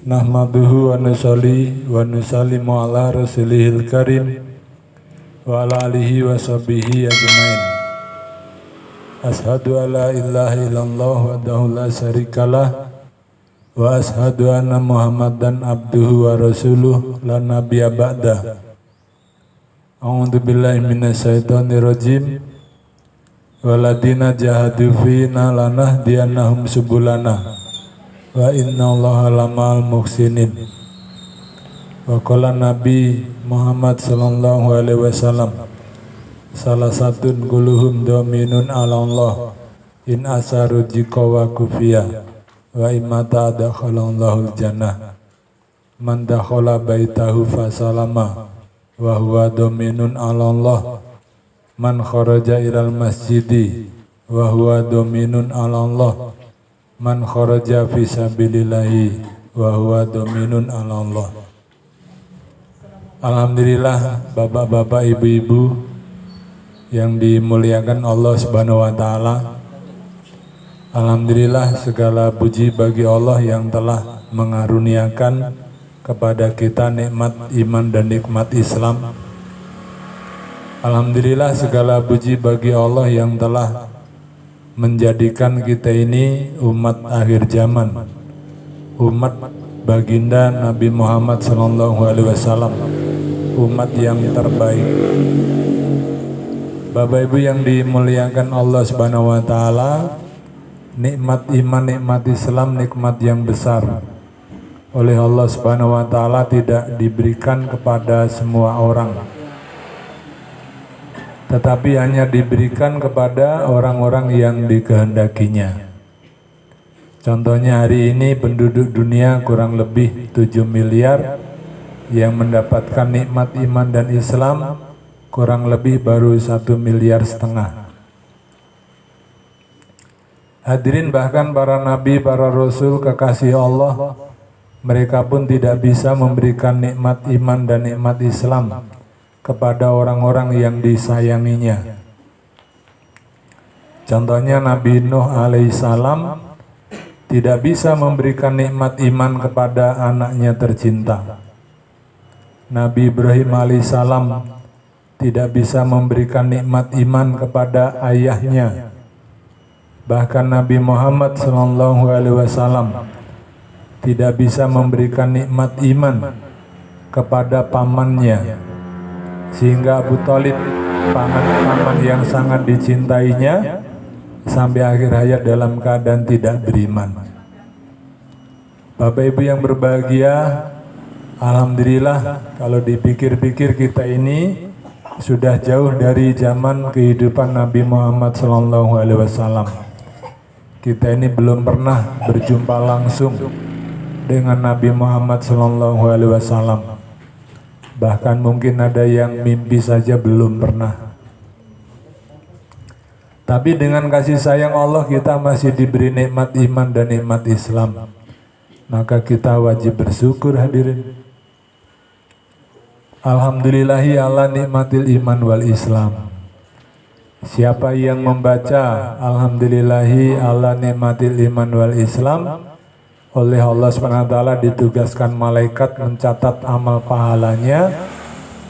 Nahmaduhu wa nusalli wa nusallimu ala rasulihil karim wa ala alihi wa sahbihi ajmain. Ashhadu an la ilaha illallah wahdahu la syarikalah wa ashhadu anna Muhammadan abduhu wa rasuluh la nabiyya ba'da. A'udzu billahi minasyaitonir rajim. Waladina jahadu fina lanahdiyannahum subulana wa innallaha lamal muhsinin. Wa qala Nabi Muhammad sallallahu alaihi wasallam, salah satun kuluhum dominun ala Allah in asaru jikawa kufiya wa imata adakhalallahul jannah man dakhala baitahu fasalama wa huwa dominun ala Allah man kharaja ilal masjidi wa huwa dominun ala Allah man kharaja fi sabilillahi wa huwa dominun ala Allah. Alhamdulillah, bapak-bapak, ibu-ibu yang dimuliakan Allah Subhanahu wa taala. Alhamdulillah, segala puji bagi Allah yang telah mengaruniakan kepada kita nikmat iman dan nikmat Islam. Alhamdulillah, segala puji bagi Allah yang telah menjadikan kita ini umat akhir zaman, umat baginda Nabi Muhammad SAW, umat yang terbaik. Bapak Ibu yang dimuliakan Allah Subhanahu wa taala, nikmat iman, nikmat Islam, nikmat yang besar oleh Allah Subhanahu wa taala tidak diberikan kepada semua orang, tetapi hanya diberikan kepada orang-orang yang dikehendakinya. Contohnya hari ini penduduk dunia kurang lebih 7 miliar yang mendapatkan nikmat iman dan Islam kurang lebih baru 1,5 miliar. Hadirin, bahkan para nabi, para rasul, kekasih Allah, mereka pun tidak bisa memberikan nikmat iman dan nikmat Islam kepada orang-orang yang disayanginya. Contohnya Nabi Nuh alaihissalam tidak bisa memberikan nikmat iman kepada anaknya tercinta. Nabi Ibrahim alaihissalam tidak bisa memberikan nikmat iman kepada ayahnya. Bahkan Nabi Muhammad SAW tidak bisa memberikan nikmat iman kepada pamannya, sehingga Abu Thalib, paman yang sangat dicintainya, sampai akhir hayat dalam keadaan tidak beriman. Bapak Ibu yang berbahagia, alhamdulillah kalau dipikir-pikir kita ini sudah jauh dari zaman kehidupan Nabi Muhammad SAW. Kita ini belum pernah berjumpa langsung dengan Nabi Muhammad SAW. Bahkan mungkin ada yang mimpi saja belum pernah. Tapi dengan kasih sayang Allah kita masih diberi nikmat iman dan nikmat Islam. Maka kita wajib bersyukur, hadirin. Alhamdulillahi ala nikmatil iman wal Islam. Siapa yang membaca Alhamdulillahi ala nikmatil iman wal Islam, oleh Allah SWT ditugaskan malaikat mencatat amal pahalanya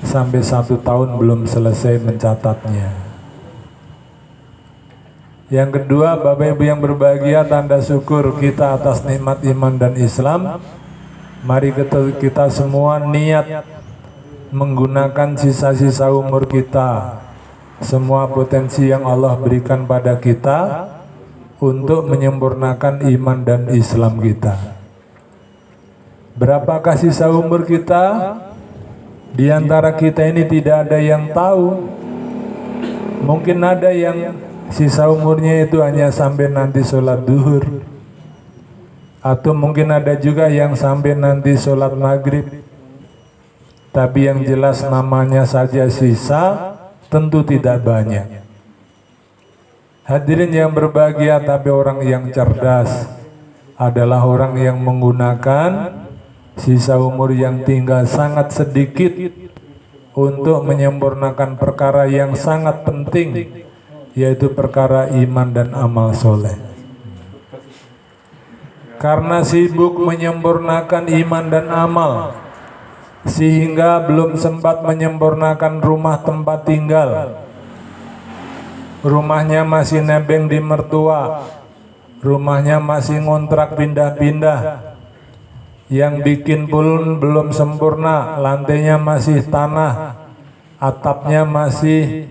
sampai 1 tahun belum selesai mencatatnya. Yang kedua, Bapak Ibu yang berbahagia, tanda syukur kita atas nikmat iman dan Islam. Mari kita semua niat menggunakan sisa-sisa umur kita, semua potensi yang Allah berikan pada kita untuk menyempurnakan iman dan Islam kita. Berapakah sisa umur kita? Di antara kita ini tidak ada yang tahu. Mungkin ada yang sisa umurnya itu hanya sampai nanti sholat duhur, atau mungkin ada juga yang sampai nanti sholat maghrib. Tapi yang jelas namanya saja sisa, tentu tidak banyak. Hadirin yang berbahagia, tapi orang yang cerdas adalah orang yang menggunakan sisa umur yang tinggal sangat sedikit untuk menyempurnakan perkara yang sangat penting, yaitu perkara iman dan amal soleh. karena sibuk menyempurnakan iman dan amal, sehingga belum sempat menyempurnakan rumah tempat tinggal. Rumahnya masih nebeng di mertua, rumahnya masih ngontrak pindah-pindah. Yang bikin pun belum sempurna, lantainya masih tanah, atapnya masih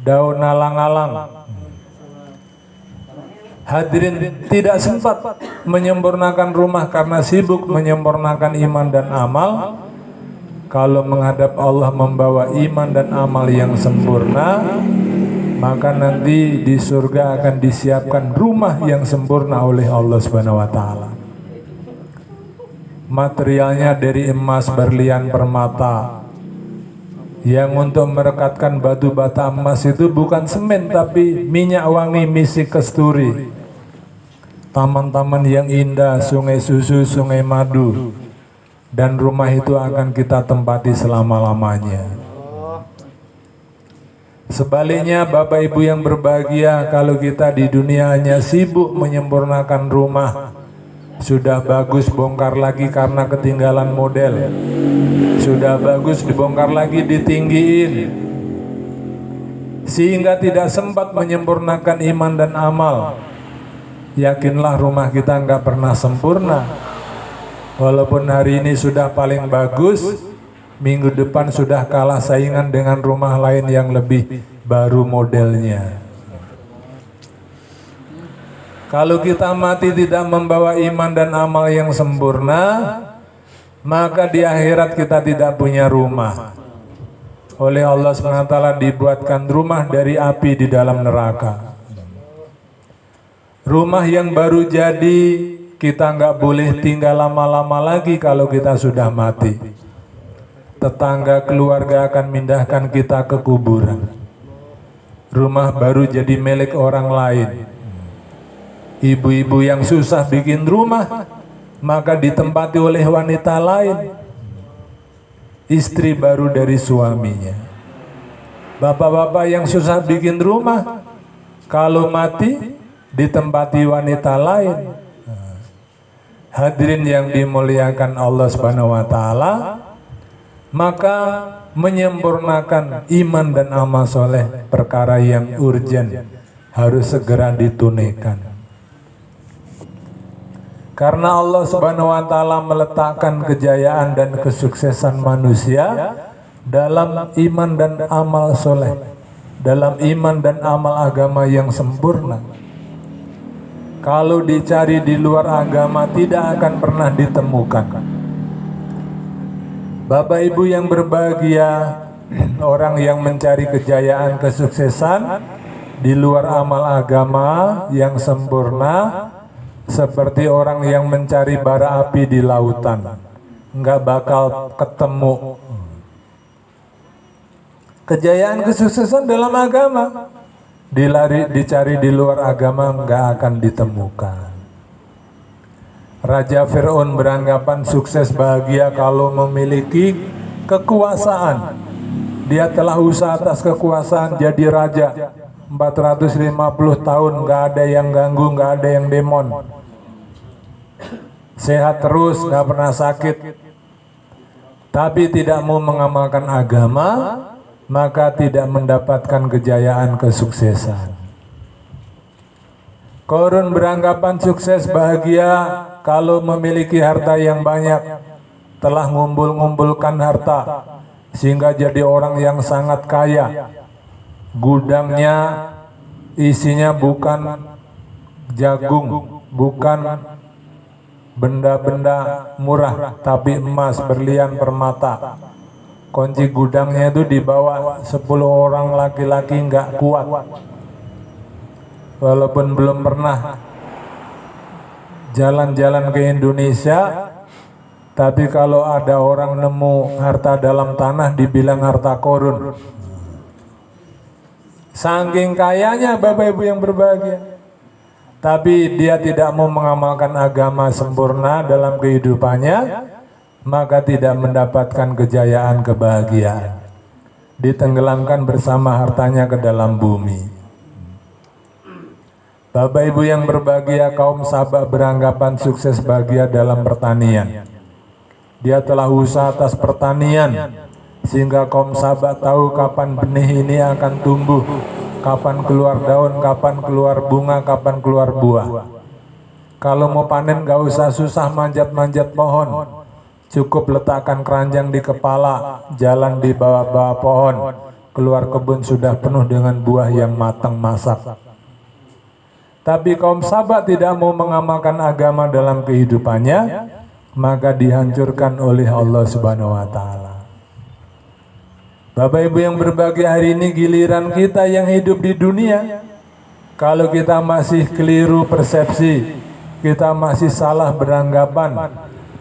daun alang-alang. Hadirin tidak sempat menyempurnakan rumah karena sibuk menyempurnakan iman dan amal. Kalau menghadap Allah membawa iman dan amal yang sempurna, maka nanti di surga akan disiapkan rumah yang sempurna oleh Allah Subhanahu wa taala. Materialnya dari emas, berlian, permata. Yang untuk merekatkan batu bata emas itu bukan semen tapi minyak wangi misik kasturi. Taman-taman yang indah, sungai susu, sungai madu. Dan rumah itu akan kita tempati selama-lamanya. Sebaliknya Bapak Ibu yang berbahagia, kalau kita di dunia hanya sibuk menyempurnakan rumah, sudah bagus bongkar lagi karena ketinggalan model, sudah bagus dibongkar lagi ditinggiin, sehingga tidak sempat menyempurnakan iman dan amal. Yakinlah rumah kita nggak pernah sempurna. Walaupun hari ini sudah paling bagus, minggu depan sudah kalah saingan dengan rumah lain yang lebih baru modelnya. Kalau kita mati tidak membawa iman dan amal yang sempurna, maka di akhirat kita tidak punya rumah. Oleh Allah SWT dibuatkan rumah dari api di dalam neraka. Rumah yang baru jadi, kita nggak boleh tinggal lama-lama lagi kalau kita sudah mati. Tetangga keluarga akan mindahkan kita ke kuburan. Rumah baru jadi milik orang lain. Ibu-ibu yang susah bikin rumah, maka ditempati oleh wanita lain. Istri baru dari suaminya. Bapak-bapak yang susah bikin rumah, kalau mati ditempati wanita lain. Hadirin yang dimuliakan Allah Subhanahu wa taala, maka menyempurnakan iman dan amal soleh perkara yang urgen, harus segera ditunaikan. Karena Allah Subhanahu wa taala meletakkan kejayaan dan kesuksesan manusia dalam iman dan amal soleh, dalam iman dan amal agama yang sempurna. Kalau dicari di luar agama tidak akan pernah ditemukan. Bapak Ibu yang berbahagia, orang yang mencari kejayaan kesuksesan di luar amal agama yang sempurna seperti orang yang mencari bara api di lautan, nggak bakal ketemu. Kejayaan kesuksesan dalam agama dicari di luar agama nggak akan ditemukan. Raja Fir'aun beranggapan sukses bahagia kalau memiliki kekuasaan. Dia telah usaha atas kekuasaan jadi raja 450 tahun, nggak ada yang ganggu, nggak ada yang demon. Sehat terus, nggak pernah sakit. Tapi tidak mau mengamalkan agama, maka tidak mendapatkan kejayaan kesuksesan. Korun beranggapan sukses bahagia kalau memiliki harta yang banyak, telah ngumpulkan harta sehingga jadi orang yang sangat kaya. Gudangnya isinya bukan jagung, bukan benda-benda murah, tapi emas, berlian, permata. Kunci gudangnya itu dibawa 10 orang laki-laki nggak kuat. Walaupun belum pernah jalan-jalan ke Indonesia, tapi kalau ada orang nemu harta dalam tanah dibilang harta korun. Saking kayanya Bapak Ibu yang berbahagia. Tapi dia tidak mau mengamalkan agama sempurna dalam kehidupannya, maka tidak mendapatkan kejayaan kebahagiaan. Ditenggelamkan bersama hartanya ke dalam bumi. Bapak Ibu yang berbahagia, kaum Sabak beranggapan sukses bahagia dalam pertanian. Dia telah usaha atas pertanian, sehingga kaum Sabak tahu kapan benih ini akan tumbuh, kapan keluar daun, kapan keluar bunga, kapan keluar buah. Kalau mau panen gak usah susah manjat-manjat pohon, cukup letakkan keranjang di kepala, jalan di bawah-bawah pohon, keluar kebun sudah penuh dengan buah yang matang masak. Tapi kaum Sabak tidak mau mengamalkan agama dalam kehidupannya, maka dihancurkan oleh Allah Subhanahu wa Ta'ala. Bapak Ibu yang berbahagia, hari ini giliran kita yang hidup di dunia. Kalau kita masih keliru persepsi, kita masih salah beranggapan,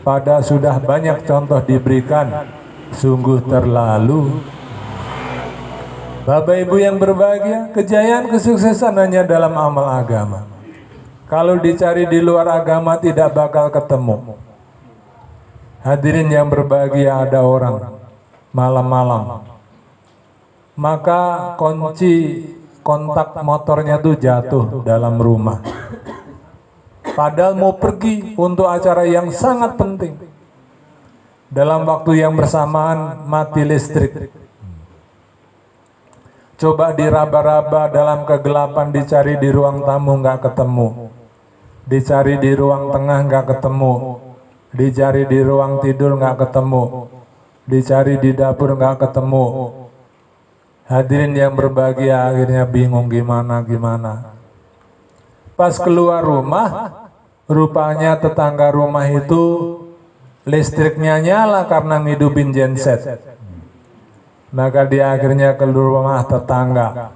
pada sudah banyak contoh diberikan, sungguh terlalu. Bapak Ibu yang berbahagia, kejayaan kesuksesan hanya dalam amal agama. Kalau dicari di luar agama tidak bakal ketemu. Hadirin yang berbahagia, ada orang malam-malam, maka kunci kontak motornya tuh jatuh dalam rumah. Padahal mau pergi untuk acara yang sangat penting. Dalam waktu yang bersamaan mati listrik. Coba diraba-raba dalam kegelapan, dicari di ruang tamu nggak ketemu. Dicari di ruang tengah nggak ketemu. Dicari di ruang tidur nggak ketemu, dicari di dapur nggak ketemu. Hadirin yang berbahagia, akhirnya bingung gimana. Pas keluar rumah, rupanya tetangga rumah itu listriknya nyala karena ngidupin genset. Maka dia akhirnya keluar rumah tetangga,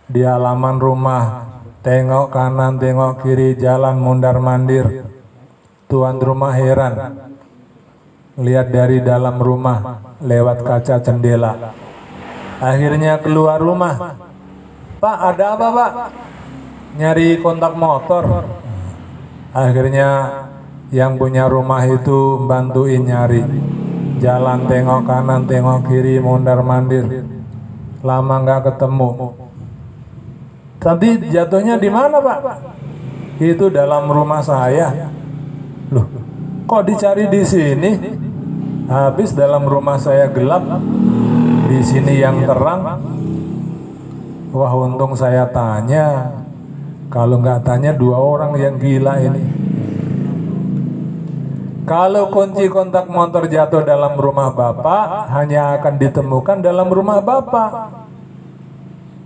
di halaman rumah, tengok kanan, tengok kiri, jalan mundar-mandir. Tuan rumah heran, lihat dari dalam rumah lewat kaca jendela. Akhirnya keluar rumah. Pak, ada apa Pak? Nyari kontak motor. Akhirnya yang punya rumah itu bantuin nyari. Jalan tengok kanan, tengok kiri, mondar-mandir. Lama nggak ketemu. Tadi jatuhnya di mana Pak? Itu dalam rumah saya. Loh, kok dicari di sini? Habis dalam rumah saya gelap, di sini yang terang. Wah, untung saya tanya. Kalau nggak tanya, dua orang yang gila ini. Kalau kunci kontak motor jatuh dalam rumah Bapak, hanya akan ditemukan dalam rumah Bapak.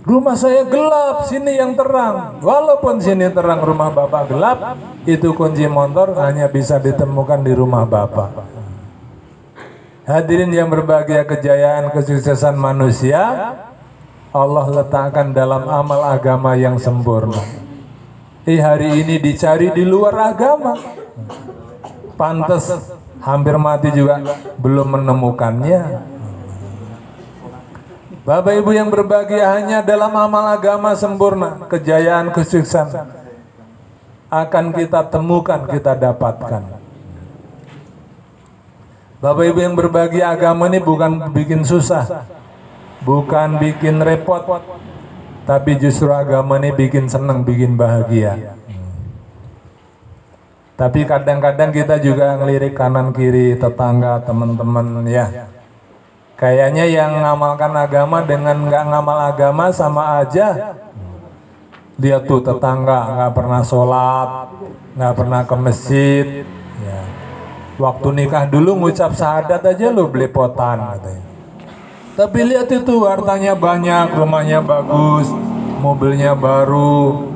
Rumah saya gelap, sini yang terang. Walaupun sini terang, rumah Bapak gelap, itu kunci motor hanya bisa ditemukan di rumah Bapak. Hadirin yang berbahagia, kejayaan kesuksesan manusia Allah letakkan dalam amal agama yang sempurna. Hari ini dicari di luar agama. Pantes hampir mati juga belum menemukannya. Bapak Ibu yang berbahagia, hanya dalam amal agama sempurna kejayaan kesuksesan akan kita temukan, kita dapatkan. Bapak Ibu yang berbahagia, agama ini bukan bikin susah, bukan bikin repot, tapi justru agama ini bikin senang, bikin bahagia. Tapi kadang-kadang kita juga ngelirik kanan kiri, tetangga, teman-teman ya. Kayaknya yang ngamalkan agama dengan nggak ngamal agama sama aja. Dia tuh tetangga nggak pernah sholat, nggak pernah ke masjid. Ya. Waktu nikah dulu ngucap syahadat aja lo belepotan katanya. Tapi lihat itu hartanya banyak, rumahnya bagus, mobilnya baru,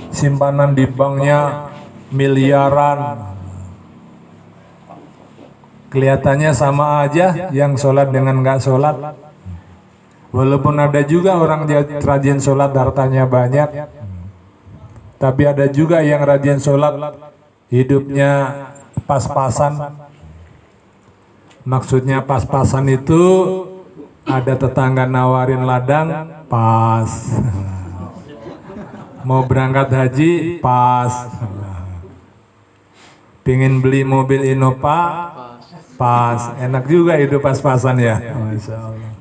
simpanan di banknya miliaran. Kelihatannya sama aja yang sholat dengan nggak sholat. Walaupun ada juga orang rajin sholat hartanya banyak, tapi ada juga yang rajin sholat hidupnya pas-pasan. Maksudnya pas-pasan itu ada tetangga nawarin ladang, pas. Mau berangkat haji, pas. Pingin beli mobil Innova, pas. Enak juga hidup pas-pasan ya. Masya Allah.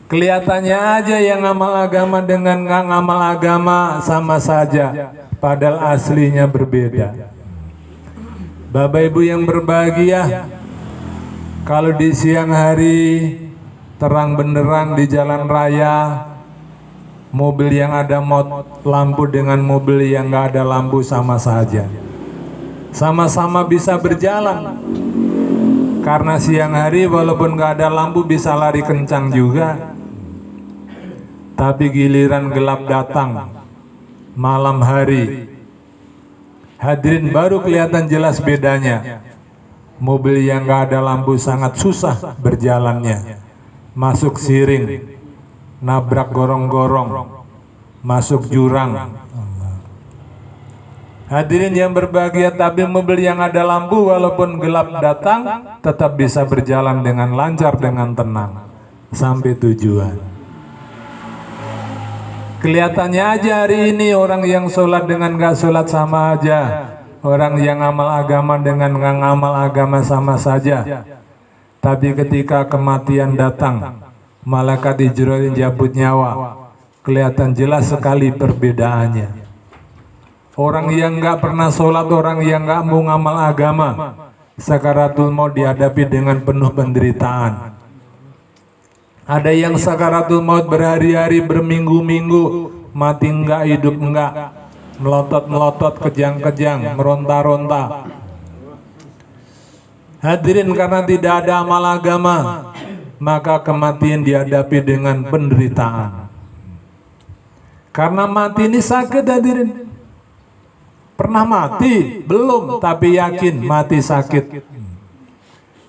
Kelihatannya aja yang ngamal agama dengan nggak ngamal agama sama saja, padahal aslinya berbeda. Bapak Ibu yang berbahagia, kalau di siang hari terang benderang di jalan raya, mobil yang ada lampu dengan mobil yang nggak ada lampu sama saja, sama-sama bisa berjalan. Karena siang hari walaupun nggak ada lampu bisa lari kencang juga. Tapi giliran gelap datang, malam hari, hadirin baru kelihatan jelas bedanya. Mobil yang gak ada lampu sangat susah berjalannya, masuk siring, nabrak gorong-gorong, masuk jurang. Hadirin yang berbahagia, tapi mobil yang ada lampu walaupun gelap datang tetap bisa berjalan dengan lancar, dengan tenang sampai tujuan. Kelihatannya aja hari ini orang yang sholat dengan gak sholat sama aja, orang yang amal agama dengan gak ngamal agama sama saja. Tapi ketika kematian datang, malaikat Jibril jabut nyawa, kelihatan jelas sekali perbedaannya. Orang yang gak pernah sholat, orang yang gak mau ngamal agama, sakaratul maut dihadapi dengan penuh penderitaan. Ada yang sakaratul maut berhari-hari, berminggu-minggu, mati enggak, hidup enggak, melotot-melotot, kejang-kejang, meronta-ronta. Hadirin, karena tidak ada amal agama, maka kematian dihadapi dengan penderitaan. Karena mati ini sakit, hadirin. Pernah mati? Belum, tapi yakin mati sakit.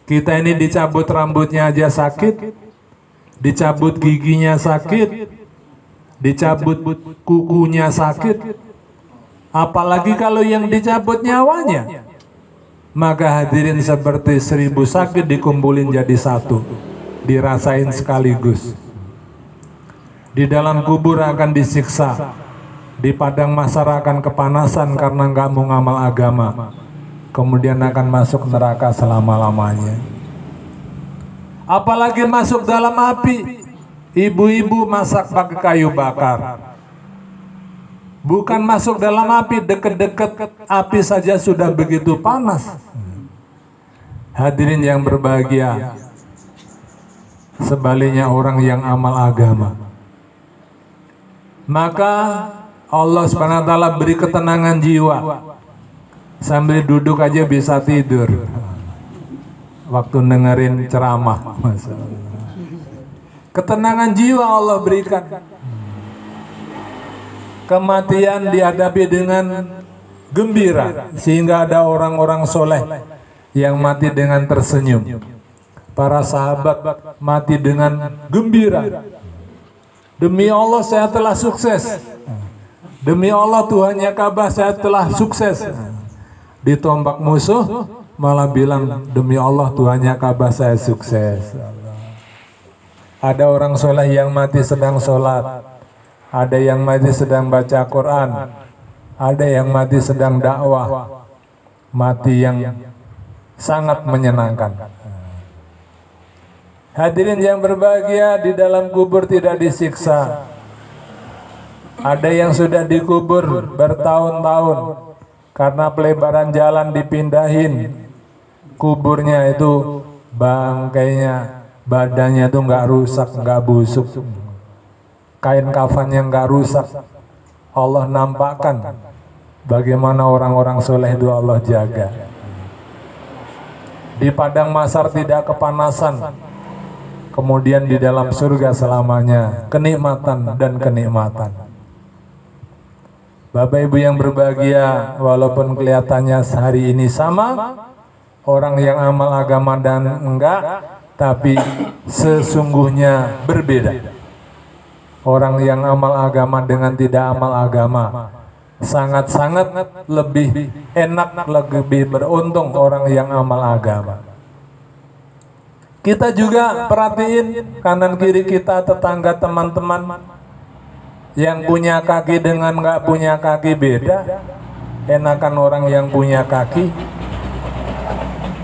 Kita ini dicabut rambutnya aja sakit, dicabut giginya sakit, dicabut kukunya sakit, apalagi kalau yang dicabut nyawanya. Maka hadirin seperti 1000 sakit dikumpulin jadi satu, dirasain sekaligus. Di dalam kubur akan disiksa, di padang mahsyar akan kepanasan karena nggak mau ngamal agama, kemudian akan masuk neraka selama-lamanya. Apalagi masuk dalam api, ibu-ibu masak pakai kayu bakar. Bukan masuk dalam api, deket-deket api saja sudah begitu panas. Hadirin yang berbahagia, sebaliknya orang yang amal agama, maka Allah SWT beri ketenangan jiwa. Sambil duduk aja bisa tidur waktu dengerin ceramah. Ketenangan jiwa Allah berikan. Kematian dihadapi dengan gembira, sehingga ada orang-orang soleh yang mati dengan tersenyum. Para sahabat mati dengan gembira. Demi Allah saya telah sukses. Demi Allah Tuhannya Ka'bah saya telah sukses. Ditombak musuh malah bilang demi Allah Tuhannya Ka'bah saya sukses. Ada orang soleh yang mati sedang sholat, ada yang mati sedang baca Quran, ada yang mati sedang dakwah, mati yang sangat menyenangkan. Hadirin yang berbahagia, di dalam kubur tidak disiksa. Ada yang sudah dikubur bertahun-tahun karena pelebaran jalan dipindahin. Kuburnya itu bangkainya, badannya itu nggak rusak, nggak busuk, kain kafannya nggak rusak. Allah nampakkan bagaimana orang-orang soleh itu Allah jaga. Di padang mahsyar tidak kepanasan, kemudian di dalam surga selamanya kenikmatan dan kenikmatan. Bapak Ibu yang berbahagia, walaupun kelihatannya hari ini sama, orang yang amal agama dan enggak, tapi sesungguhnya berbeda. Orang yang amal agama dengan tidak amal agama sangat-sangat lebih enak, lebih beruntung orang yang amal agama. Kita juga perhatiin kanan kiri kita, tetangga, teman-teman. Yang punya kaki dengan nggak punya kaki beda. Enakan orang yang punya kaki.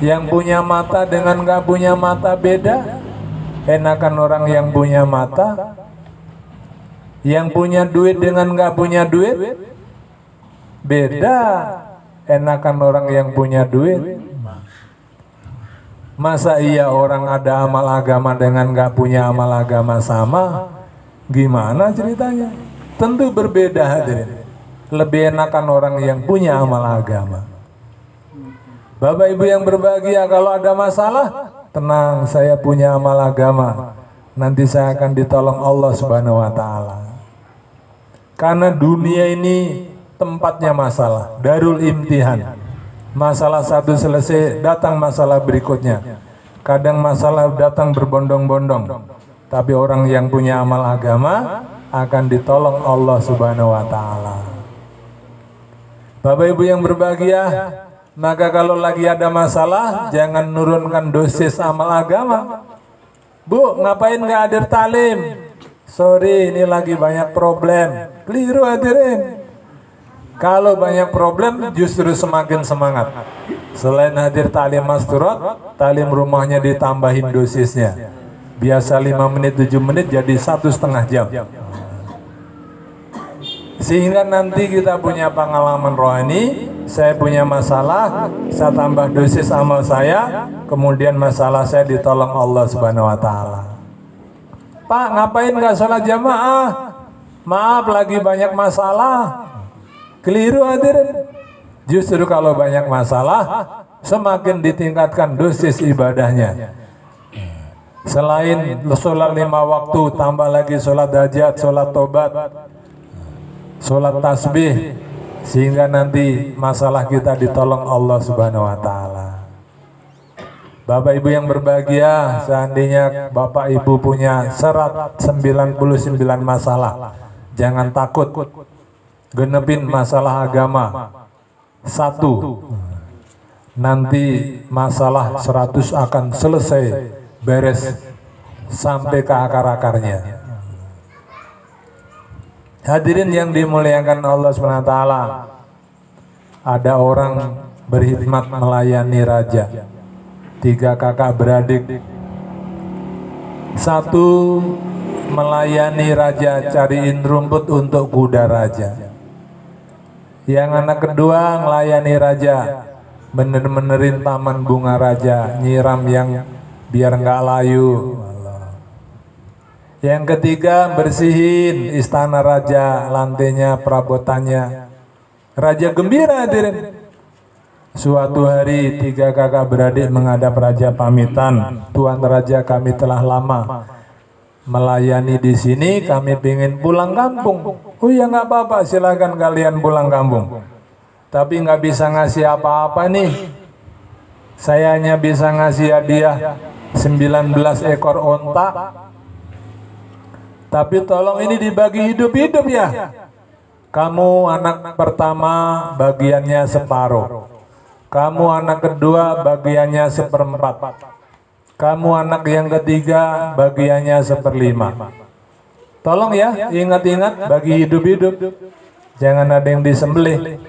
Yang punya mata dengan nggak punya mata beda. Enakan orang yang punya mata, yang punya duit dengan nggak punya duit beda. Enakan orang yang punya duit. Masa iya orang ada amal agama dengan nggak punya amal agama sama? Gimana ceritanya? Tentu berbeda hadirin. Lebih enakan orang yang punya amal agama. Bapak Ibu yang berbahagia, kalau ada masalah, tenang, saya punya amal agama. Nanti saya akan ditolong Allah Subhanahu wa Ta'ala. Karena dunia ini tempatnya masalah, darul imtihan. Masalah satu selesai, datang masalah berikutnya. Kadang masalah datang berbondong-bondong, tapi orang yang punya amal agama akan ditolong Allah Subhanahu wa Ta'ala. Bapak Ibu yang berbahagia, maka kalau lagi ada masalah, jangan nurunkan dosis amal agama. Bu, ngapain nggak hadir talim? Sorry, ini lagi banyak problem. Keliru hadirin. Kalau banyak problem justru semakin semangat. Selain hadir talim masturat, talim rumahnya ditambahin dosisnya. Biasa 5 menit 7 menit jadi 1,5 jam. Sehingga nanti kita punya pengalaman rohani. Saya punya masalah, saya tambah dosis amal saya, kemudian masalah saya ditolong Allah Subhanahu wa Ta'ala. Pak, ngapain nggak sholat jamaah? Maaf, lagi banyak masalah. Keliru hadirin. Justru kalau banyak masalah, semakin ditingkatkan dosis ibadahnya. Selain sholat 5 waktu, tambah lagi sholat hajat, sholat tobat, sholat tasbih, sehingga nanti masalah kita ditolong Allah Subhanahu wa Ta'ala. Bapak Ibu yang berbahagia, seandainya Bapak Ibu punya 199 masalah, jangan takut. Genepin masalah agama 1, nanti masalah 100 akan selesai, beres sampai ke akar-akarnya. Hadirin yang dimuliakan Allah SWT, ada orang berkhidmat melayani raja. 3 kakak beradik. 1 melayani raja, cariin rumput untuk kuda raja. Yang anak kedua melayani raja, bener-benerin taman bunga raja, nyiram yang biar nggak layu. Yang ketiga bersihin istana raja, lantainya, perabotannya. Raja gembira hadirin. Suatu hari 3 kakak beradik menghadap raja pamitan, Tuan Raja, kami telah lama melayani di sini, kami ingin pulang kampung. Oh ya, nggak apa-apa, silakan kalian pulang kampung. Tapi nggak bisa ngasih apa-apa nih. Saya hanya bisa ngasih hadiah 19 ekor onta. Tapi tolong ini dibagi hidup-hidup ya. Kamu anak pertama bagiannya separuh. Kamu anak kedua bagiannya 1/4. Kamu anak yang ketiga bagiannya 1/5. Tolong ya, ingat-ingat bagi hidup-hidup. Jangan ada yang disembelih.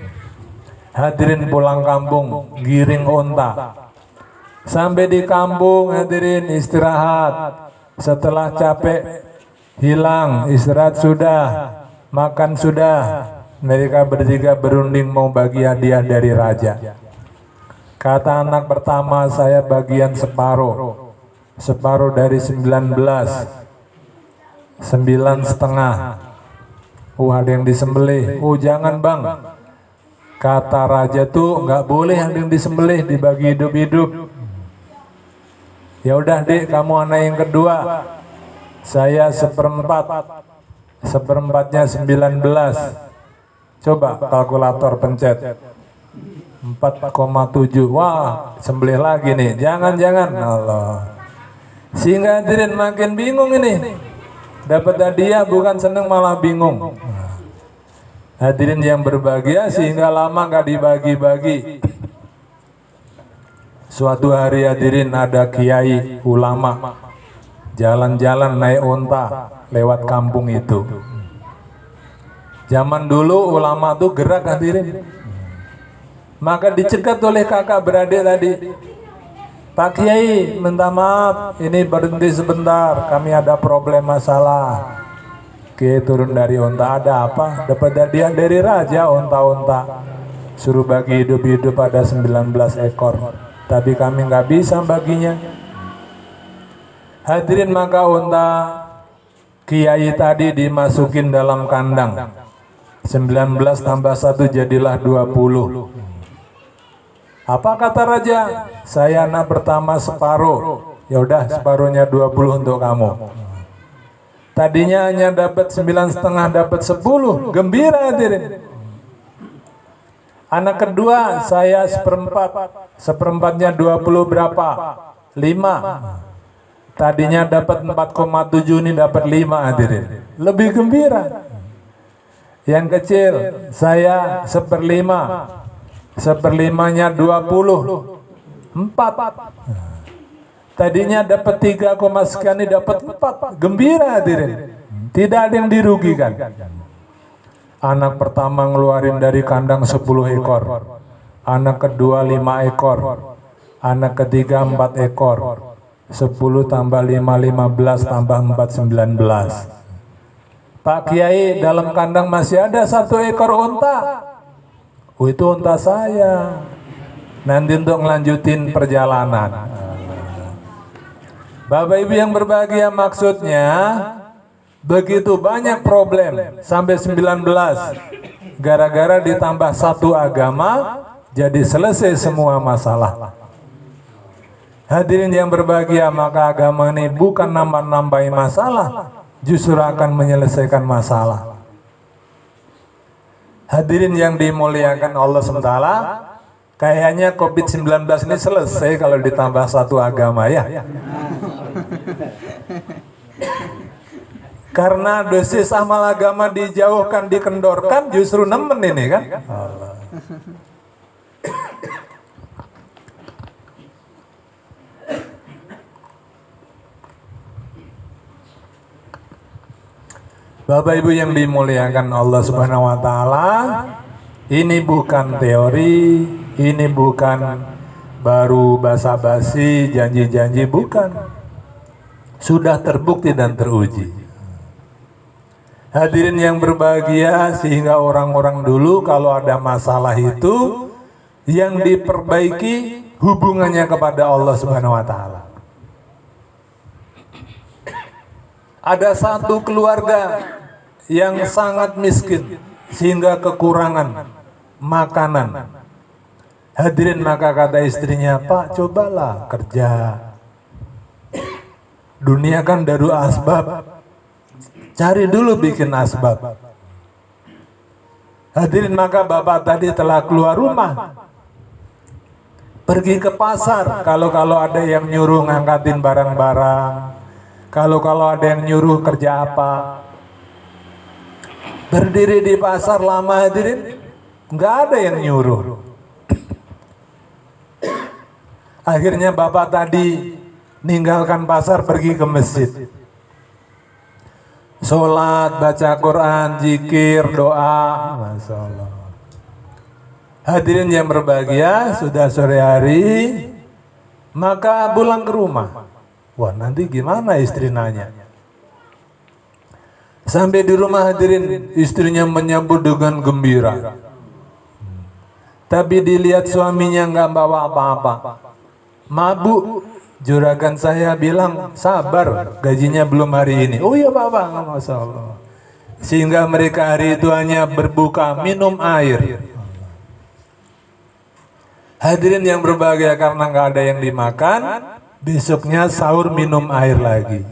Hadirin pulang kampung, giring onta. Sampai di kampung hadirin istirahat. Setelah capek hilang, istirahat sudah, makan sudah, mereka bertiga berunding mau bagi hadiah dari raja. Kata anak pertama, saya bagian separuh. Separuh dari 19, 9,5. Oh, ada yang disembelih. Oh, jangan bang. Kata raja tuh nggak boleh ada yang disembelih, dibagi hidup-hidup. Ya udah dek, kamu anak yang kedua. Saya 1/4. 1/4-nya 19. Coba kalkulator pencet. 4,7. Wah, sembelih lagi nih. Jangan-jangan. Allah. Sehingga hadirin makin bingung ini. Dapat hadiah bukan seneng malah bingung. Hadirin yang berbahagia, sehingga lama gak dibagi-bagi. Suatu hari hadirin ada kiai ulama jalan-jalan naik onta lewat kampung itu. Zaman dulu ulama tuh gerak hadirin. Maka dicegat oleh kakak beradik tadi. Pak Kiai, minta maaf, ini berhenti sebentar, kami ada problem masalah. Kiai turun dari onta, ada apa? Dapat hadiah dari raja onta-onta. Suruh bagi hidup-hidup ada 19 ekor. Tapi kami nggak bisa baginya. Hadirin, maka onta Kiai tadi dimasukin dalam kandang. 19 tambah 1 jadilah 20. Apa kata raja? Saya anak pertama separuh. Ya udah, separuhnya 20 untuk kamu. Tadinya hanya dapat 9,5, dapat 10. Gembira hadirin. Anak kedua saya seperempat. Seperempatnya 20 berapa? 5. Tadinya dapat 4,7, ini dapat 5 hadirin. Lebih gembira. Yang kecil saya 1/5. 1/5-nya 20. 4. Tadinya dapat 3, sekian, ini dapat 4. Gembira hadirin. Tidak ada yang dirugikan. Anak pertama ngeluarin dari kandang 10 ekor. Anak kedua 5 ekor. Anak ketiga 4 ekor. 10 tambah 5, 15 tambah 4, 19. Pak Kiai, dalam kandang masih ada 1 ekor onta. Oh, itu onta saya. Nanti untuk ngelanjutin perjalanan. Bapak Ibu yang berbahagia, maksudnya begitu banyak problem sampai 19. Gara-gara ditambah 1 agama, jadi selesai semua masalah. Hadirin yang berbahagia, maka agama ini bukan nambah-nambahin masalah, justru akan menyelesaikan masalah. Hadirin yang dimuliakan Allah SWT, kayaknya COVID-19 ini selesai kalau ditambah 1 agama ya. Karena dosis amal agama dijauhkan, dikendorkan, justru nemen ini kan. Allah. Bapak Ibu yang dimuliakan Allah Subhanahu wa taala, ini bukan teori, ini bukan baru basa-basi, janji-janji, bukan. Sudah terbukti dan teruji. Hadirin yang berbahagia, sehingga orang-orang dulu kalau ada masalah itu yang diperbaiki hubungannya kepada Allah Subhanahu wa taala. Ada satu keluarga yang sangat miskin sehingga kekurangan makanan. Hadirin, maka kata istrinya, Pak, cobalah kerja. Dunia kan daru asbab. Cari dulu bikin asbab. Hadirin, maka bapak tadi telah keluar rumah. Pergi ke pasar. Kalau ada yang nyuruh ngangkatin barang-barang. Kalau ada yang nyuruh kerja apa. Berdiri di pasar lama hadirin, nggak ada yang nyuruh. Akhirnya bapak tadi ninggalkan pasar, pergi ke masjid. Sholat, baca Quran, zikir, doa. Masya Allah. Hadirin yang berbahagia, sudah sore hari, maka pulang ke rumah. Wah, nanti gimana, istri nanya. Sampai di rumah hadirin, istrinya menyambut dengan gembira. Tapi dilihat suaminya nggak bawa apa-apa. Mabuk. Juragan saya bilang, sabar, gajinya belum hari ini. Oh iya Bapak, Masya Allah. Sehingga mereka hari itu hanya berbuka, minum air. Hadirin yang berbahagia, karena nggak ada yang dimakan, besoknya sahur minum air lagi.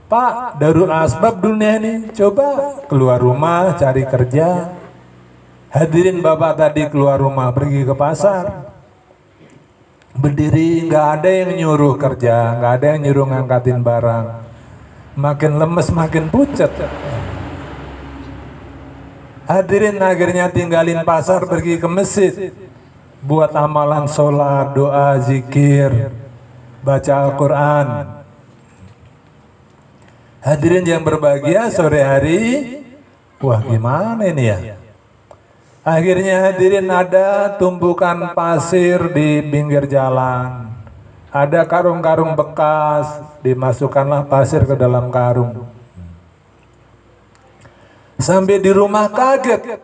Pak, darul asbab dunia ini, coba keluar rumah cari kerja. Hadirin, bapak tadi keluar rumah pergi ke pasar, berdiri, nggak ada yang nyuruh kerja, nggak ada yang nyuruh ngangkatin barang. Makin lemes, makin pucat. Hadirin, akhirnya tinggalin pasar, pergi ke masjid, buat amalan sholat, doa, zikir, baca Al-Quran. Hadirin yang berbahagia, sore hari, wah gimana ini ya? Akhirnya hadirin ada tumpukan pasir di pinggir jalan. Ada karung-karung bekas, dimasukkanlah pasir ke dalam karung. Sampai di rumah kaget,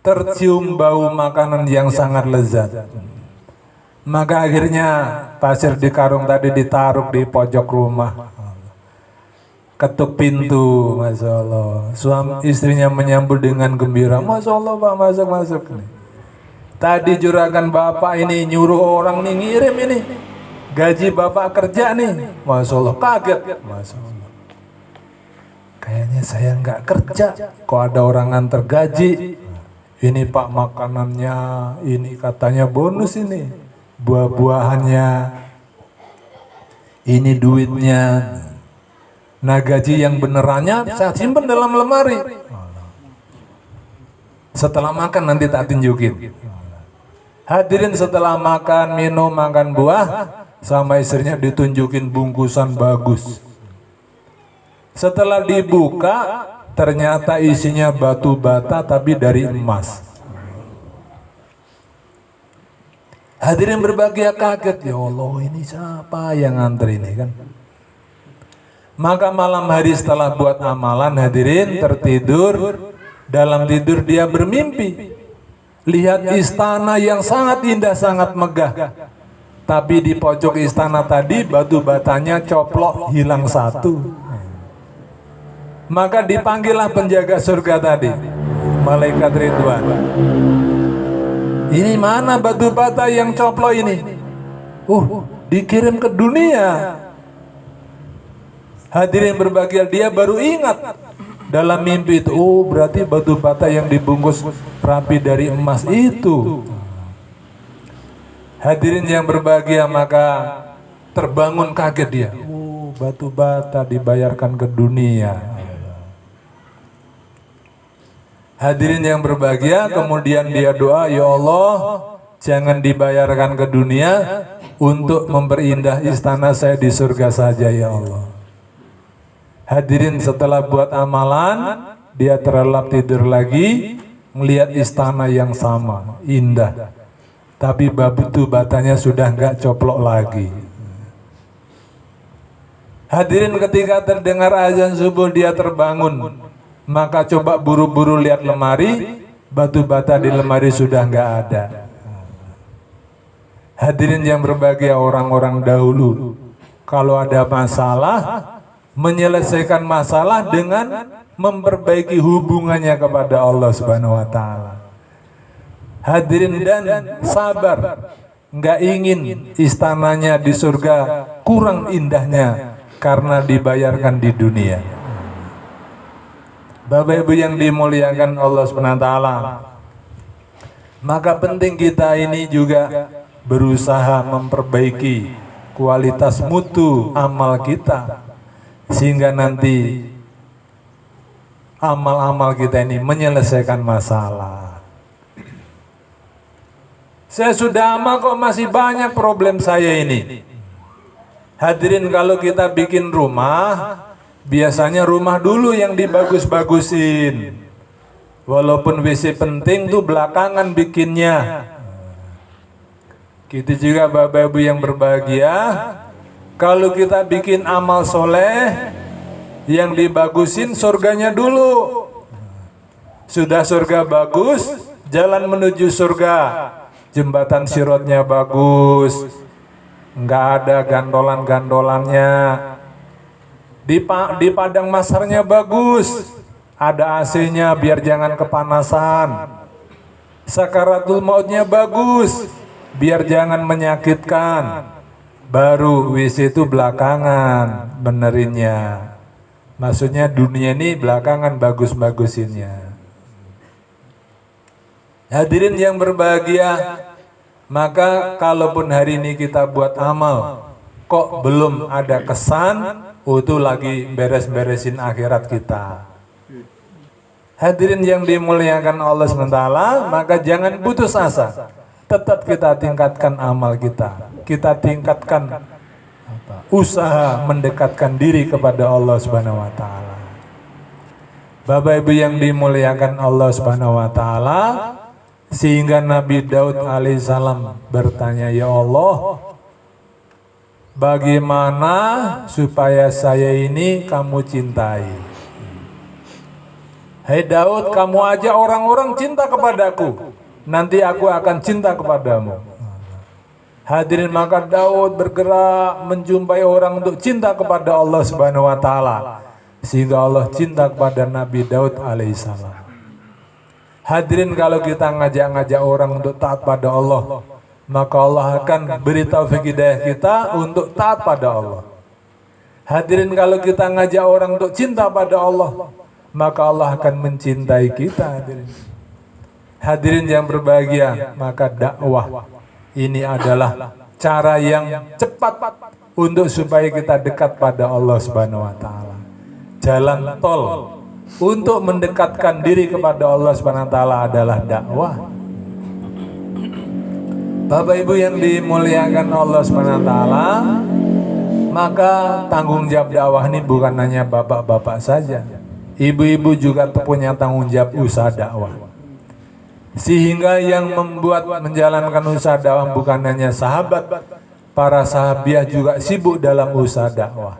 tercium bau makanan yang sangat lezat. Maka akhirnya pasir di karung tadi ditaruh di pojok rumah. Ketuk pintu, Masya Allah. Suami istrinya menyambut dengan gembira. Masya Allah Pak, masuk. Tadi juragan Bapak ini nyuruh orang nih ngirim ini. Gaji Bapak kerja nih. Masya Allah, kaget. Masya Allah. Kayaknya saya nggak kerja. Kok ada orang nganter gaji? Ini Pak makanannya, ini katanya bonus ini. Buah-buahannya. Ini duitnya. Nah gaji yang benerannya saya simpen dalam lemari. Setelah makan nanti tak tunjukin. Hadirin setelah makan, minum, makan buah, sama istrinya ditunjukin bungkusan bagus. Setelah dibuka, ternyata isinya batu bata tapi dari emas. Hadirin berbahagia kaget, ya Allah ini siapa yang nganter ini kan? Maka malam hari setelah buat amalan, hadirin tertidur. Dalam tidur dia bermimpi. Lihat istana yang sangat indah, sangat megah. Tapi di pojok istana tadi batu batanya coplok, hilang satu. Maka dipanggillah penjaga surga tadi, malaikat Ridwan. Ini mana batu bata yang coplok ini? Dikirim ke dunia. Hadirin berbahagia, dia baru ingat dalam mimpi itu. Berarti batu bata yang dibungkus rapi dari emas itu. Hadirin yang berbahagia, maka terbangun kaget dia. Batu bata dibayarkan ke dunia. Hadirin yang berbahagia, kemudian dia doa, ya Allah, jangan dibayarkan ke dunia, untuk memperindah istana saya di surga saja ya Allah. Hadirin setelah buat amalan, dia terlelap tidur lagi, melihat istana yang sama, indah. Tapi batu batanya sudah nggak coplok lagi. Hadirin ketika terdengar azan subuh dia terbangun. Maka coba buru-buru lihat lemari, batu bata di lemari sudah nggak ada. Hadirin yang berbahagia, orang-orang dahulu kalau ada masalah, menyelesaikan masalah dengan memperbaiki hubungannya kepada Allah Subhanahu wa Ta'ala. Hadirin dan sabar, nggak ingin istananya di surga kurang indahnya karena dibayarkan di dunia. Bapak Ibu yang dimuliakan Allah Subhanahu wa Ta'ala, maka penting kita ini juga berusaha memperbaiki kualitas mutu amal kita, sehingga nanti amal-amal kita ini menyelesaikan masalah. Saya sudah amal kok masih banyak problem saya ini. Hadirin, kalau kita bikin rumah, biasanya rumah dulu yang dibagus-bagusin. Walaupun WC penting tuh belakangan bikinnya. Gitu juga Bapak Ibu yang berbahagia, kalau kita bikin amal soleh, yang dibagusin surganya dulu. Sudah surga bagus, jalan menuju surga, jembatan sirotnya bagus, nggak ada gandolan-gandolannya. Di padang masarnya bagus, ada AC-nya biar jangan kepanasan. Sakaratul mautnya bagus, biar jangan menyakitkan. Baru WC itu belakangan benerinnya. Maksudnya dunia ini belakangan bagus-bagusinnya. Hadirin yang berbahagia, maka kalaupun hari ini kita buat amal, kok belum ada kesan, itu lagi beres-beresin akhirat kita. Hadirin yang dimuliakan Allah SWT, maka jangan putus asa. Tetap kita tingkatkan amal kita. Kita tingkatkan usaha mendekatkan diri kepada Allah Subhanahu wa Ta'ala. Bapak Ibu yang dimuliakan Allah Subhanahu wa taala, sehingga Nabi Daud alaihissalam bertanya, "Ya Allah, bagaimana supaya saya ini kamu cintai?" "Hai Daud, kamu aja orang-orang cinta kepadaku, nanti aku akan cinta kepadamu." Hadirin, maka Daud bergerak menjumpai orang untuk cinta kepada Allah Subhanahu wa taala, sehingga Allah cinta kepada Nabi Daud alaihissalam. Hadirin, kalau kita ngajak-ngajak orang untuk taat pada Allah, maka Allah akan beri taufik hidayah kita untuk taat pada Allah. Hadirin, kalau kita ngajak orang untuk cinta pada Allah, maka Allah akan mencintai kita. Hadirin yang berbahagia, maka dakwah ini adalah cara yang cepat untuk supaya kita dekat pada Allah Subhanahu wa taala. Jalan tol untuk mendekatkan diri kepada Allah Subhanahu wa taala adalah dakwah. Bapak Ibu yang dimuliakan Allah Subhanahu wa taala, maka tanggung jawab dakwah ini bukan hanya bapak-bapak saja. Ibu-ibu juga punya tanggung jawab usaha dakwah. Sehingga yang membuat menjalankan usaha dakwah bukan hanya sahabat, para sahabiah juga sibuk dalam usaha dakwah.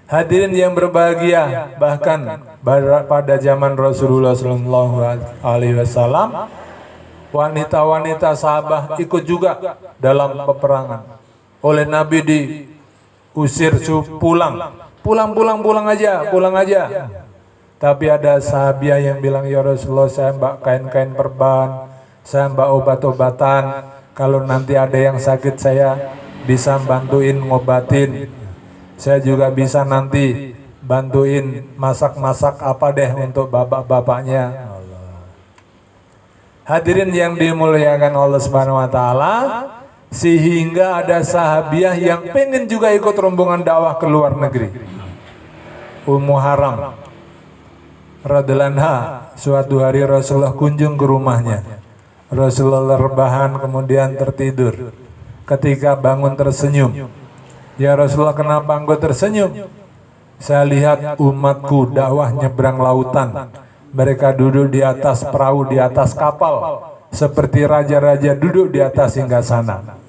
Hadirin yang berbahagia, bahkan pada zaman Rasulullah SAW, wanita-wanita sahabat ikut juga dalam peperangan. Oleh Nabi diusir pulang aja. Tapi ada sahabiah yang bilang, "Ya Rasulullah, saya mbak kain-kain perban, saya mbak obat-obatan. Kalau nanti ada yang sakit saya bisa bantuin ngobatin. Saya juga bisa nanti bantuin masak-masak apa deh untuk bapak-bapaknya." Hadirin yang dimuliakan Allah Subhanahu wa taala, sehingga ada sahabiah yang pengen juga ikut rombongan dakwah ke luar negeri. Ummu Haram radhiyallahu anha, suatu hari Rasulullah kunjung ke rumahnya. Rasulullah rebahan kemudian tertidur. Ketika bangun tersenyum. "Ya Rasulullah, kenapa engkau tersenyum?" "Saya lihat umatku dakwah nyebrang lautan. Mereka duduk di atas perahu, di atas kapal, seperti raja-raja duduk di atas singgasana."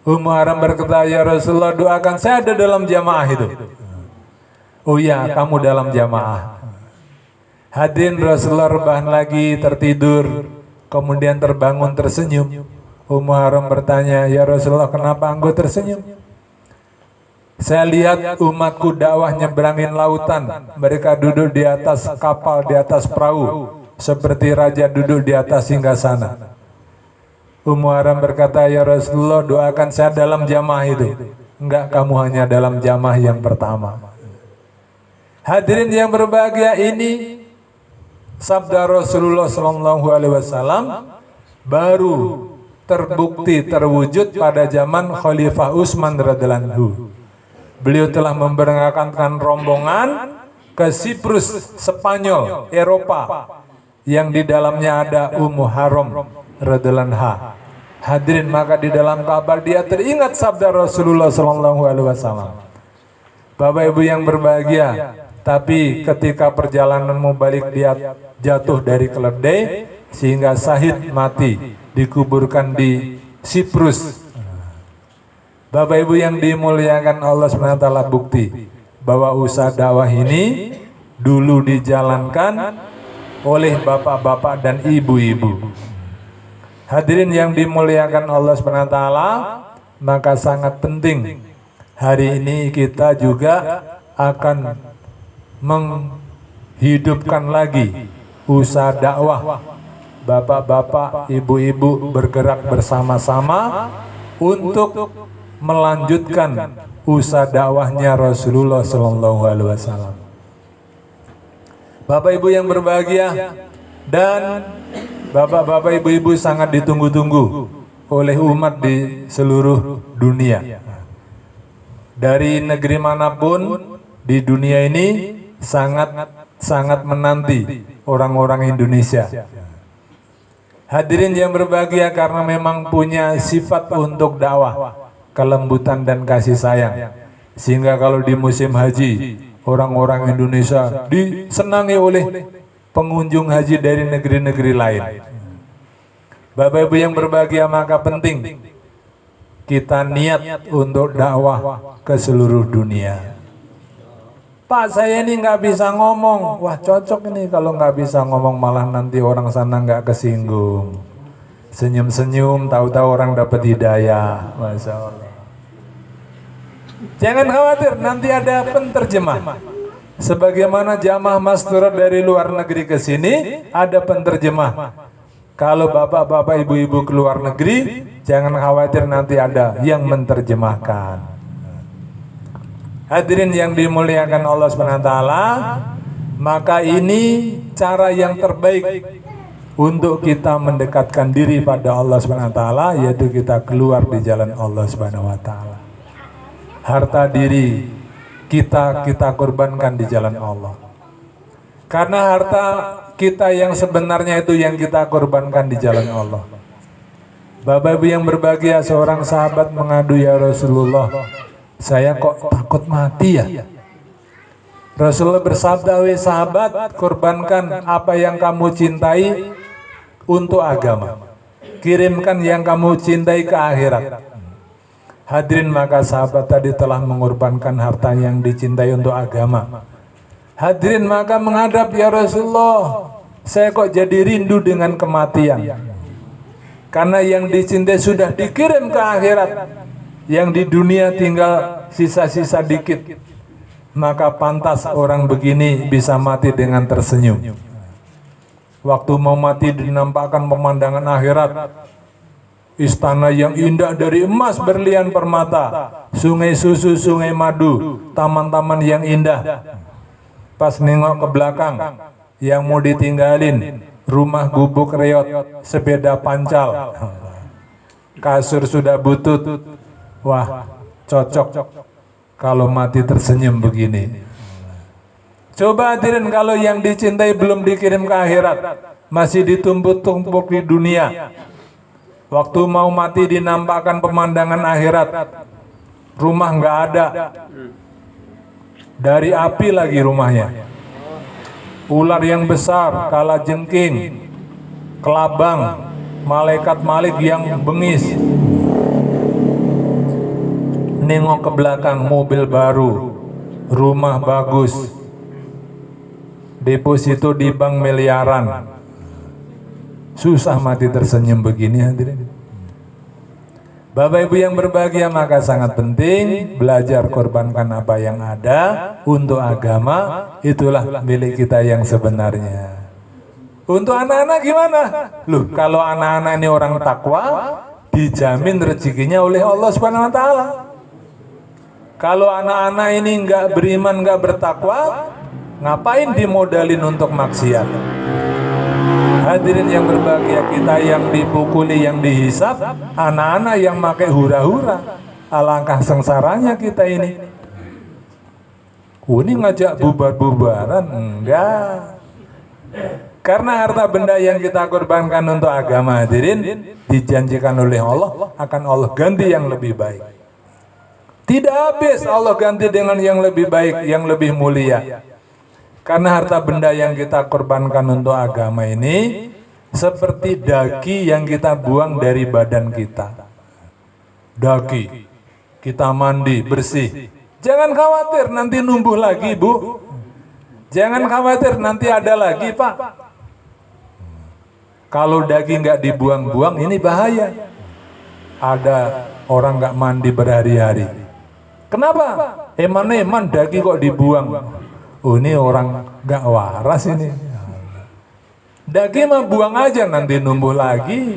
Ummu Haram berkata, "Ya Rasulullah, doakan saya ada dalam jamaah itu." "Oh ya, kamu dalam jamaah." Hadirin, Rasulullah rebahan lagi tertidur, kemudian terbangun tersenyum. Ummu Haram bertanya, "Ya Rasulullah, kenapa engkau tersenyum?" "Saya lihat umatku dakwah nyebrangin lautan. Mereka duduk di atas kapal, di atas perahu, seperti raja duduk di atas singgasana." Ummu Haram berkata, "Ya Rasulullah, doakan saya dalam jamaah itu." "Enggak, kamu hanya dalam jamaah yang pertama." Hadirin yang berbahagia, ini sabda Rasulullah SAW baru terbukti terwujud pada zaman Khalifah Utsman radhiyallahu anhu. Beliau telah memberangkatkan rombongan ke Siprus, Spanyol, Eropa, yang di dalamnya ada Ummu Haram radhiyallahu anha. Hadirin, maka di dalam kabar dia teringat sabda Rasulullah SAW. Bapak Ibu yang berbahagia, tapi ketika perjalananmu balik dia jatuh dari keledai sehingga syahid mati, dikuburkan di Siprus. Bapak Ibu yang dimuliakan Allah SWT, bukti bahwa usaha dakwah ini dulu dijalankan oleh bapak-bapak dan ibu-ibu. Hadirin yang dimuliakan Allah SWT, maka sangat penting hari ini kita juga akan menghidupkan lagi usaha dakwah. Bapak-bapak, ibu-ibu bergerak bersama-sama untuk melanjutkan usaha dakwahnya Rasulullah SAW. Bapak Ibu yang berbahagia, dan bapak-bapak, ibu-ibu sangat ditunggu-tunggu oleh umat di seluruh dunia. Dari negeri manapun di dunia ini sangat menanti orang-orang Indonesia. Hadirin yang berbahagia, karena memang punya sifat untuk dakwah, kelembutan dan kasih sayang, sehingga kalau di musim haji orang-orang Indonesia disenangi oleh pengunjung haji dari negeri-negeri lain. Bapak Ibu yang berbahagia, maka penting kita niat untuk dakwah ke seluruh dunia. Pak, saya ini nggak bisa ngomong. Wah, cocok ini kalau nggak bisa ngomong, malah nanti orang sana nggak kesinggung. Senyum-senyum, tahu-tahu orang dapat hidayah. Masya Allah. Jangan khawatir, nanti ada penterjemah. Sebagaimana jamaah masturat dari luar negeri ke sini, ada penterjemah. Kalau bapak-bapak, ibu-ibu ke luar negeri, jangan khawatir, nanti ada yang menterjemahkan. Hadirin yang dimuliakan Allah SWT, maka ini cara yang terbaik untuk kita mendekatkan diri pada Allah SWT, yaitu kita keluar di jalan Allah SWT. Harta diri kita korbankan di jalan Allah. Karena harta kita yang sebenarnya itu yang kita korbankan di jalan Allah. Bapak Ibu yang berbahagia, seorang sahabat mengadu, ya Rasulullah, saya kok takut mati ya. Rasulullah bersabda, wahai sahabat, korbankan apa yang kamu cintai untuk agama. Kirimkan yang kamu cintai ke akhirat. Hadirin, maka sahabat tadi telah mengorbankan harta yang dicintai untuk agama. Hadirin, maka menghadap, ya Rasulullah, saya kok jadi rindu dengan kematian. Karena yang dicintai sudah dikirim ke akhirat, yang di dunia tinggal sisa-sisa dikit. Maka pantas orang begini bisa mati dengan tersenyum. Waktu mau mati dinampakkan pemandangan akhirat, istana yang indah dari emas berlian permata, sungai susu, sungai madu, taman-taman yang indah. Pas nengok ke belakang, yang mau ditinggalin rumah gubuk reot, sepeda pancal, kasur sudah butut. Wah, cocok kalau mati tersenyum begini. Coba hadirin, kalau yang dicintai belum dikirim ke akhirat, masih ditumpuk-tumpuk di dunia. Waktu mau mati dinampakkan pemandangan akhirat, rumah nggak ada, dari api lagi rumahnya. Ular yang besar, kalajengking, kelabang, malaikat Malik yang bengis. Nengok ke belakang, mobil baru, rumah bagus, deposito di bank miliaran. Susah mati tersenyum begini, hadirin. Bapak Ibu yang berbahagia, maka sangat penting belajar korbankan apa yang ada untuk agama. Itulah milik kita yang sebenarnya. Untuk anak-anak gimana? Loh, kalau anak-anak ini orang takwa, dijamin rezekinya oleh Allah Subhanahu wa taala. Kalau anak-anak ini nggak beriman, nggak bertakwa, ngapain dimodalin untuk maksiat? Hadirin yang berbahagia, kita yang dipukuli, yang dihisap, anak-anak yang pakai hura-hura. Alangkah sengsaranya kita ini. Ini ngajak bubar-bubaran? Enggak. Karena harta benda yang kita korbankan untuk agama, hadirin, dijanjikan oleh Allah, akan Allah ganti yang lebih baik. Tidak habis, Allah ganti dengan yang lebih baik, yang lebih mulia. Karena harta benda yang kita korbankan untuk agama ini seperti daki yang kita buang dari badan kita. Daki, kita mandi, bersih. Jangan khawatir nanti numbuh lagi, Bu. Jangan khawatir nanti ada lagi, Pak. Kalau daging nggak dibuang-buang, ini bahaya. Ada orang nggak mandi berhari-hari. Kenapa? Eman-eman daging kok dibuang. Oh, ini orang nggak waras ini. Daging mah buang aja, nanti numbuh lagi.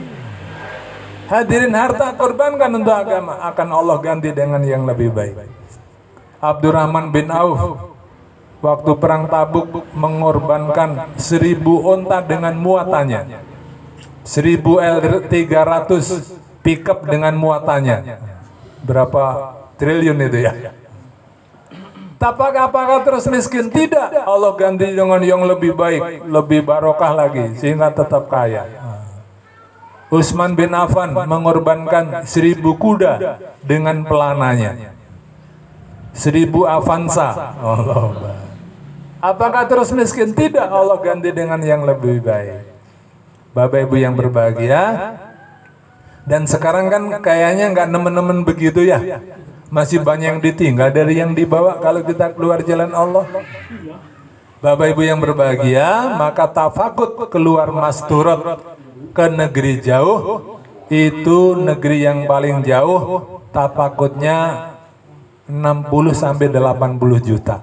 Hadirin, harta korbankan untuk agama, akan Allah ganti dengan yang lebih baik. Abdurrahman bin Auf waktu perang Tabuk mengorbankan 1000 onta dengan muatannya, 1000 L300 pickup dengan muatannya. Berapa triliun itu ya? Apakah terus miskin? Tidak. Allah ganti dengan yang lebih baik, lebih barokah lagi, sehingga tetap kaya. Utsman bin Affan mengorbankan 1000 kuda dengan pelananya. 1000 Avanza. Allah. Apakah terus miskin? Tidak, Allah ganti dengan yang lebih baik. Bapak Ibu yang berbahagia, dan sekarang kan kayaknya nggak nemen-nemen begitu ya. Masih banyak yang ditinggal dari yang dibawa kalau kita keluar jalan Allah. Bapak Ibu yang berbahagia, maka tafakut keluar masturot ke negeri jauh, itu negeri yang paling jauh, tafakutnya 60 sampai 80 juta.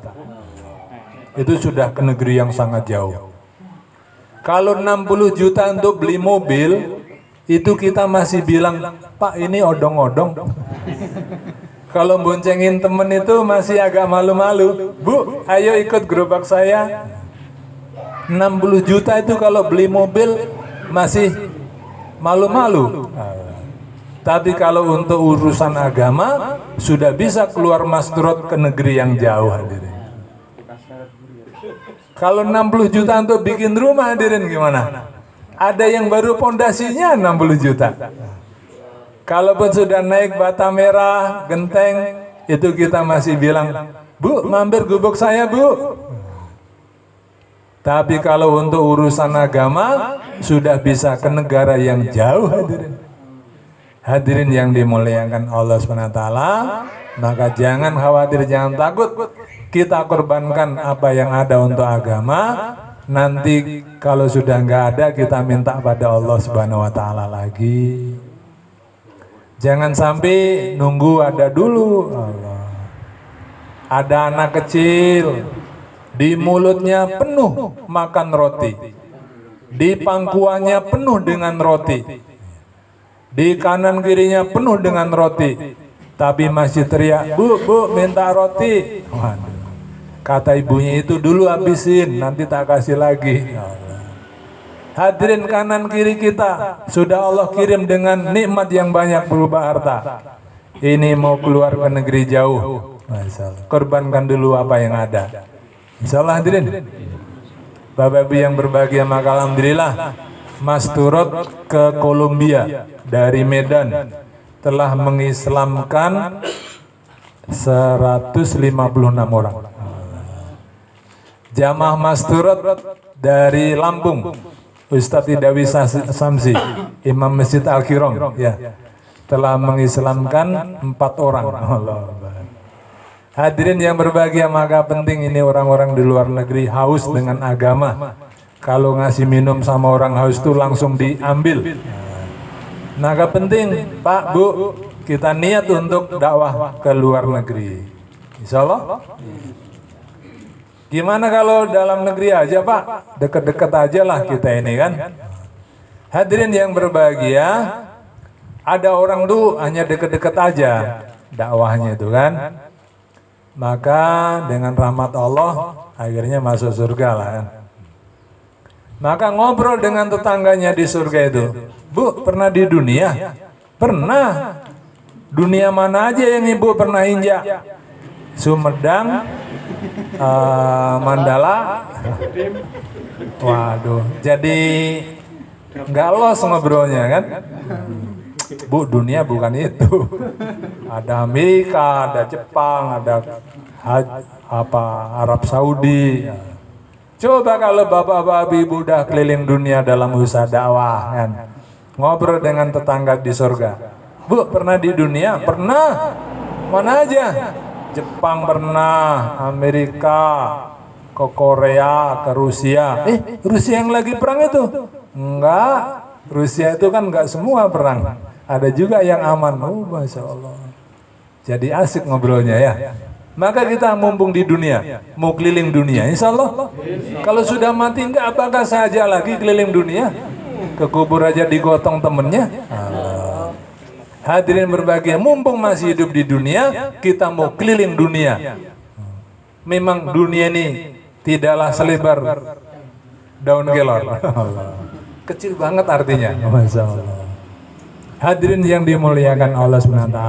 Itu sudah ke negeri yang sangat jauh. Kalau 60 juta untuk beli mobil, itu kita masih bilang, Pak ini odong-odong. Kalau boncengin temen itu masih agak malu-malu. Bu, ayo ikut gerobak saya. 60 juta itu kalau beli mobil masih malu-malu. Tapi kalau untuk urusan agama, sudah bisa keluar masturot ke negeri yang jauh, hadirin. Kalau 60 juta untuk bikin rumah, hadirin, gimana? Ada yang baru pondasinya 60 juta. Kalaupun sudah naik bata merah, genteng, itu kita masih bilang, Bu, mampir gubuk saya, Bu. Tapi kalau untuk urusan agama, sudah bisa ke negara yang jauh, hadirin. Hadirin yang dimuliakan Allah SWT, maka jangan khawatir, jangan takut. Kita korbankan apa yang ada untuk agama. Nanti kalau sudah nggak ada, kita minta pada Allah SWT lagi. Jangan sampai nunggu ada dulu. Allah. Ada anak kecil, di mulutnya penuh makan roti, di pangkuannya penuh dengan roti, di kanan kirinya penuh dengan roti, tapi masih teriak, Bu, minta roti. Waduh. Kata ibunya itu, dulu habisin, nanti tak kasih lagi. Hadirin, kanan kiri kita sudah Allah kirim dengan nikmat yang banyak berupa harta. Ini mau keluar ke negeri jauh, korbankan dulu apa yang ada. Insyaallah, hadirin. Bapak Ibu yang berbahagia, maka alhamdulillah Mas Turut ke Kolombia dari Medan telah mengislamkan 156 orang. Jamaah Mas Turut dari Lampung, Ustadz Idawi Samsi, Imam Masjid Al-Kiram, ya, telah mengislamkan 4 orang. Allah. Hadirin yang berbahagia, maka penting ini orang-orang di luar negeri haus dengan agama. Kalau ngasih minum sama orang haus itu langsung diambil. Maka penting, Pak, Bu, kita niat untuk dakwah ke luar negeri. Insya Allah. Gimana kalau dalam negeri aja, Pak? Dekat-dekat aja lah kita ini kan. Hadirin yang berbahagia, ada orang tuh hanya dekat-dekat aja dakwahnya itu kan. Maka dengan rahmat Allah akhirnya masuk surga lah kan. Maka ngobrol dengan tetangganya di surga itu, Bu, pernah di dunia? Pernah. Dunia mana aja yang Ibu pernah injak? Sumedang, Mandala. Waduh, jadi nggak los ngobrolnya kan. Bu, dunia bukan itu. Ada Amerika, ada Jepang, ada Arab Saudi. Coba kalau bapak-bapak ibu udah keliling dunia dalam usaha dakwah kan, ngobrol dengan tetangga di surga. Bu, pernah di dunia? Pernah. Mana aja? Jepang pernah, Amerika, ke Korea, ke Rusia. Rusia yang lagi perang itu? Enggak, Rusia itu kan enggak semua perang. Ada juga yang aman. Oh, Masya Allah. Jadi asik ngobrolnya ya. Maka kita mumpung di dunia, mau keliling dunia, insya Allah. Kalau sudah mati enggak, apakah saja lagi keliling dunia? Ke kubur aja digotong temennya. Hadirin berbahagia, mumpung masih hidup di dunia, kita mau keliling dunia. Memang dunia ini tidaklah selebar daun kelor. Kecil banget artinya. Masya Allah. Hadirin yang dimuliakan Allah SWT,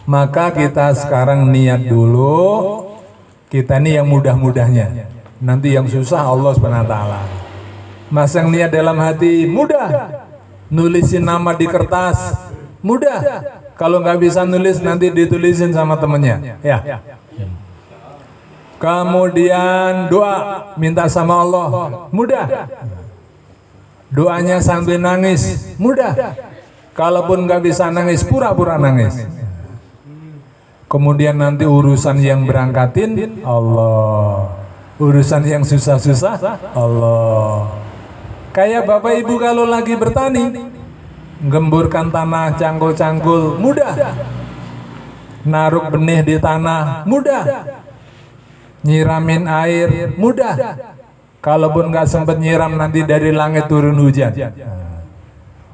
maka kita sekarang niat dulu, kita ini yang mudah-mudahnya. Nanti yang susah Allah SWT. Masang niat dalam hati, mudah. Nulisin nama di kertas, mudah. Kalau nggak bisa nulis nanti ditulisin sama temennya. Ya. Kemudian doa, minta sama Allah, mudah. Doanya sambil nangis, mudah. Kalaupun nggak bisa nangis, pura-pura nangis. Kemudian nanti urusan yang berangkatin, Allah. Urusan yang susah-susah, Allah. Kayak Bapak Ibu kalau lagi bertani, gemburkan tanah, cangkul-cangkul, mudah. Naruh benih di tanah, mudah. Nyiramin air, mudah. Kalaupun nggak sempat nyiram, nanti dari langit turun hujan.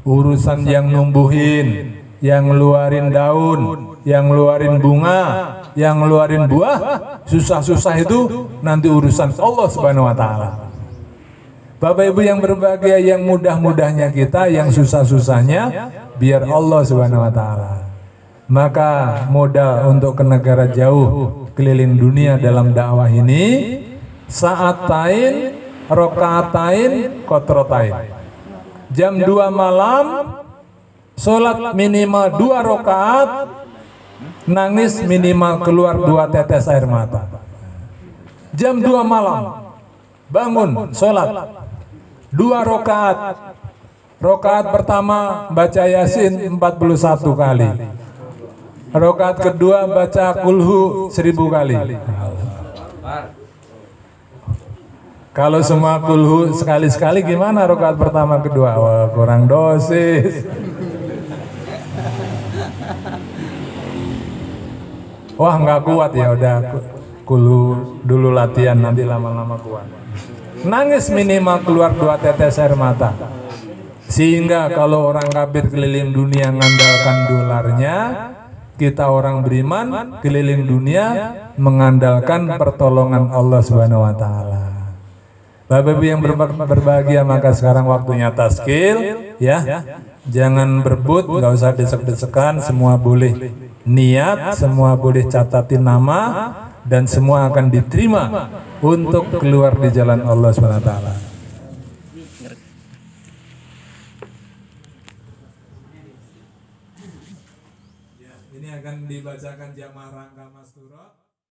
Urusan yang numbuhin, yang ngeluarin daun, yang ngeluarin bunga, yang ngeluarin buah, susah-susah itu nanti urusan Allah Subhanahu wa Ta'ala. Bapak Ibu yang berbahagia, yang mudah-mudahnya kita, yang susah-susahnya biar Allah Subhanahu wa Ta'ala. Maka modal untuk ke negara jauh, keliling dunia dalam dakwah ini, sa'atain, rokaatain, kotrotain. Jam 2 malam, sholat minimal 2 rokaat, nangis minimal keluar 2 tetes air mata. Jam 2 malam, bangun, sholat 2 rokaat. Rokaat pertama baca Yasin 41 kali. Rokaat kedua baca kulhu 1000 kali. Kalau semua kulhu sekali-sekali gimana rokaat pertama kedua? Wah, kurang dosis. Wah, nggak kuat ya, udah kulhu dulu latihan, nanti lama-lama kuat. Nangis minimal keluar 2 tetes air mata. Sehingga kalau orang kafir keliling dunia mengandalkan dolarnya, kita orang beriman keliling dunia mengandalkan pertolongan Allah Subhanahu wa Ta'ala. Bapak Ibu yang berbahagia, maka sekarang waktunya taskil, ya. Jangan berebut, nggak usah desek-desekan, semua boleh niat, semua boleh catatin nama, dan semua akan diterima untuk keluar di jalan Allah Subhanahu wa Ta'ala. Ini akan dibacakan jamaah rangka Mas Turo.